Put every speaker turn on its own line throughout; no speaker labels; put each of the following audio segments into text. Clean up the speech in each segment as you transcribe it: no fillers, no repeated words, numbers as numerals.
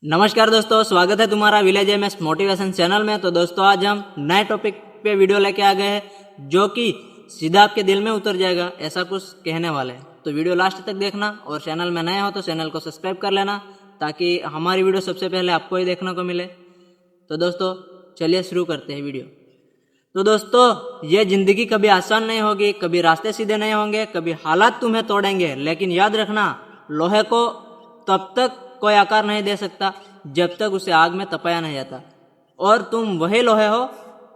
नमस्कार दोस्तों, स्वागत है तुम्हारा विलेज एमएस मोटिवेशन चैनल में। तो दोस्तों आज हम नए टॉपिक पे वीडियो लेके आ गए हैं जो कि सीधा आपके दिल में उतर जाएगा, ऐसा कुछ कहने वाले हैं। तो वीडियो लास्ट तक देखना और चैनल में नए हो तो चैनल को सब्सक्राइब कर लेना ताकि हमारी वीडियो सबसे पहले आपको ही देखने को मिले। तो दोस्तों चलिए शुरू करते हैं वीडियो। तो दोस्तों ये ज़िंदगी कभी आसान नहीं होगी, कभी रास्ते सीधे नहीं होंगे, कभी हालात तुम्हें तोड़ेंगे, लेकिन याद रखना लोहे को तब तक कोई आकार नहीं दे सकता जब तक उसे आग में तपाया नहीं जाता। और तुम वही लोहे हो,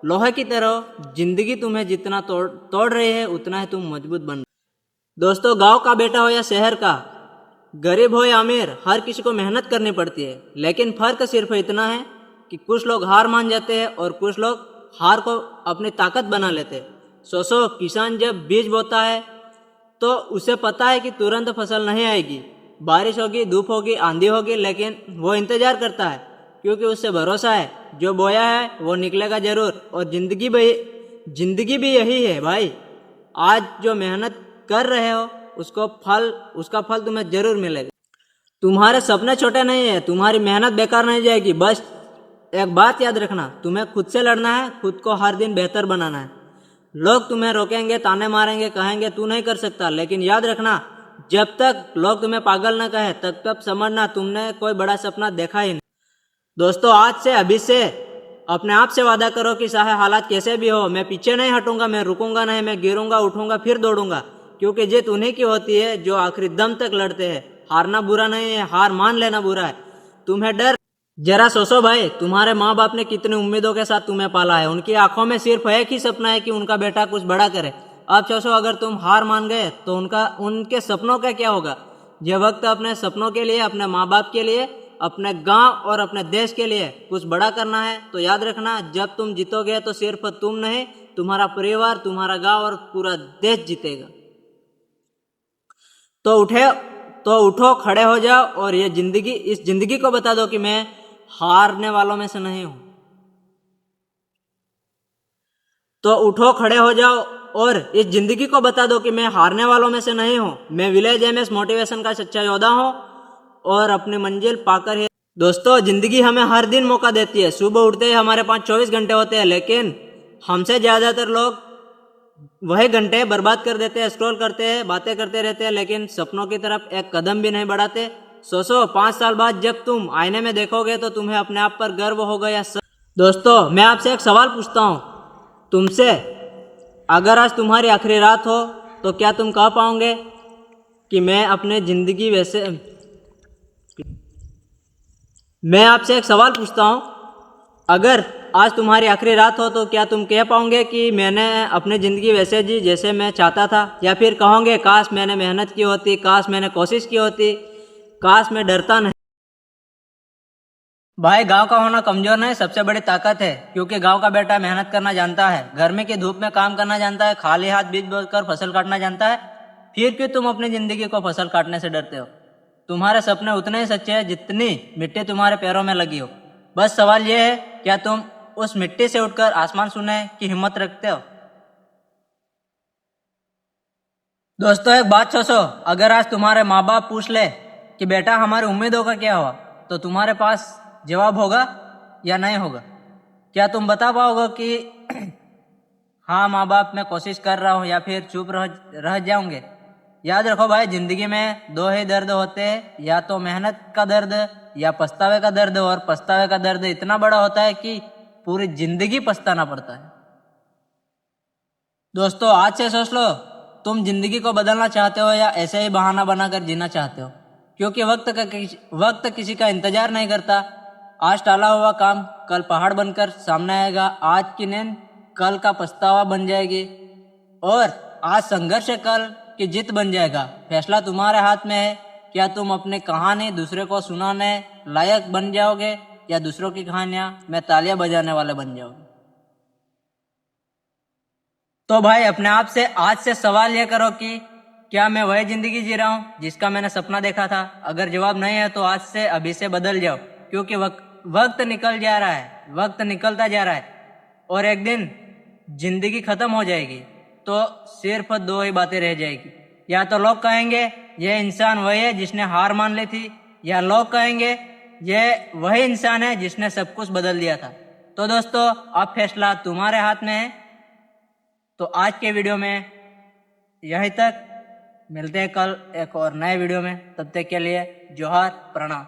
लोहे की तरह हो। जिंदगी तुम्हें जितना तोड़ रही है उतना ही तुम मजबूत बन। दोस्तों गांव का बेटा हो या शहर का, गरीब हो या अमीर, हर किसी को मेहनत करनी पड़ती है। लेकिन फर्क सिर्फ इतना है कि कुछ लोग हार मान जाते हैं और कुछ लोग हार को अपनी ताकत बना लेते हैं। सोचो, किसान जब बीज बोता है तो उसे पता है कि तुरंत फसल नहीं आएगी, बारिश होगी, धूप होगी, आंधी होगी, लेकिन वो इंतजार करता है क्योंकि उससे भरोसा है जो बोया है वो निकलेगा जरूर। और जिंदगी भी यही है भाई। आज जो मेहनत कर रहे हो उसका फल तुम्हें जरूर मिलेगा। तुम्हारे सपने छोटे नहीं है, तुम्हारी मेहनत बेकार नहीं जाएगी। बस एक बात याद रखना, तुम्हें खुद से लड़ना है, खुद को हर दिन बेहतर बनाना है। लोग तुम्हें रोकेंगे, ताने मारेंगे, कहेंगे तू नहीं कर सकता, लेकिन याद रखना जब तक लोग तुम्हें पागल न कहे तब तक समझना तुमने कोई बड़ा सपना देखा ही नहीं। दोस्तों आज से अभी से अपने आप से वादा करो कि चाहे हालात कैसे भी हो, मैं पीछे नहीं हटूंगा, मैं रुकूंगा नहीं, मैं गिरूंगा, उठूंगा, फिर दौड़ूंगा। क्योंकि जीत उन्हीं की होती है जो आखिरी दम तक लड़ते हैं। हारना बुरा नहीं है, हार मान लेना बुरा है। तुम्हें डर, जरा सोचो भाई, तुम्हारे माँ बाप ने कितनी उम्मीदों के साथ तुम्हें पाला है। उनकी आंखों में सिर्फ एक ही सपना है कि उनका बेटा कुछ बड़ा करे। अब सोचो अगर तुम हार मान गए तो उनके सपनों का क्या होगा। ये वक्त अपने सपनों के लिए, अपने माँ बाप के लिए, अपने गांव और अपने देश के लिए कुछ बड़ा करना है। तो याद रखना जब तुम जीतोगे तो सिर्फ तुम नहीं, तुम्हारा परिवार, तुम्हारा गांव और पूरा देश जीतेगा। तो उठो, खड़े हो जाओ और इस जिंदगी को बता दो कि मैं हारने वालों में से नहीं हूं। तो उठो, खड़े हो जाओ और इस जिंदगी को बता दो कि मैं हारने वालों में से नहीं हूं। मैं विलेज एमएस मोटिवेशन का सच्चा योद्धा हूं और अपनी मंजिल पाकर है। दोस्तों जिंदगी हमें हर दिन मौका देती है। सुबह उठते ही हमारे पास 24 घंटे होते हैं, लेकिन हमसे ज्यादातर लोग वही घंटे बर्बाद कर देते हैं, स्क्रॉल करते हैं, बातें करते रहते हैं, लेकिन सपनों की तरफ एक कदम भी नहीं बढ़ाते। सोचो 5 साल बाद जब तुम आईने में देखोगे तो तुम्हें अपने आप पर गर्व होगा या दोस्तों मैं आपसे एक सवाल पूछता हूं तुमसे, अगर आज तुम्हारी आखिरी रात हो तो क्या तुम कह पाओगे कि मैं आपसे एक सवाल पूछता हूं, अगर आज तुम्हारी आखिरी रात हो तो क्या तुम कह पाओगे कि मैंने अपनी ज़िंदगी वैसे जी जैसे मैं चाहता था, या फिर कहोगे काश मैंने मेहनत की होती, काश मैंने कोशिश की होती, काश मैं डरता नहीं। भाई गांव का होना कमजोर नहीं, सबसे बड़ी ताकत है। क्योंकि गांव का बेटा मेहनत करना जानता है, गर्मी की धूप में काम करना जानता है, खाली हाथ बीज बोकर फसल काटना जानता है। फिर क्यों तुम अपनी जिंदगी को फसल काटने से डरते हो? तुम्हारे सपने उतने ही सच्चे हैं जितनी मिट्टी तुम्हारे पैरों में लगी हो। बस सवाल यह है, क्या तुम उस मिट्टी से उठकर आसमान छूने की हिम्मत रखते हो? दोस्तों एक बात सोचो, अगर आज तुम्हारे माँ बाप पूछ ले कि बेटा हमारी उम्मीदों का क्या हुआ, तो तुम्हारे पास जवाब होगा या नहीं होगा? क्या तुम बता पाओगे कि हाँ माँ बाप मैं कोशिश कर रहा हूँ, या फिर चुप रह जाओगे? याद रखो भाई, जिंदगी में दो ही दर्द होते हैं, या तो मेहनत का दर्द या पछतावे का दर्द। और पछतावे का दर्द इतना बड़ा होता है कि पूरी जिंदगी पछताना पड़ता है। दोस्तों आज से सोच लो, तुम जिंदगी को बदलना चाहते हो या ऐसे ही बहाना बनाकर जीना चाहते हो? क्योंकि वक्त किसी का इंतजार नहीं करता। आज टाला हुआ काम कल पहाड़ बनकर सामने आएगा, आज की नींद कल का पछतावा बन जाएगी, और आज संघर्ष कल की जीत बन जाएगा। फैसला तुम्हारे हाथ में है, क्या तुम अपनी कहानी दूसरे को सुनाने लायक बन जाओगे या दूसरों की कहानियां में तालियां बजाने वाले बन जाओगे? तो भाई अपने आप से आज से सवाल यह करो कि क्या मैं वही जिंदगी जी रहा हूँ जिसका मैंने सपना देखा था? अगर जवाब नहीं है तो आज से अभी से बदल जाओ, क्योंकि वक्त निकल जा रहा है, वक्त निकलता जा रहा है और एक दिन जिंदगी खत्म हो जाएगी। तो सिर्फ दो ही बातें रह जाएगी, या तो लोग कहेंगे यह इंसान वही है जिसने हार मान ली थी, या लोग कहेंगे ये वही इंसान है जिसने सब कुछ बदल दिया था। तो दोस्तों अब फैसला तुम्हारे हाथ में है। तो आज के वीडियो में यहीं तक, मिलते हैं कल एक और नए वीडियो में। तब तक के लिए जोहार, प्रणाम।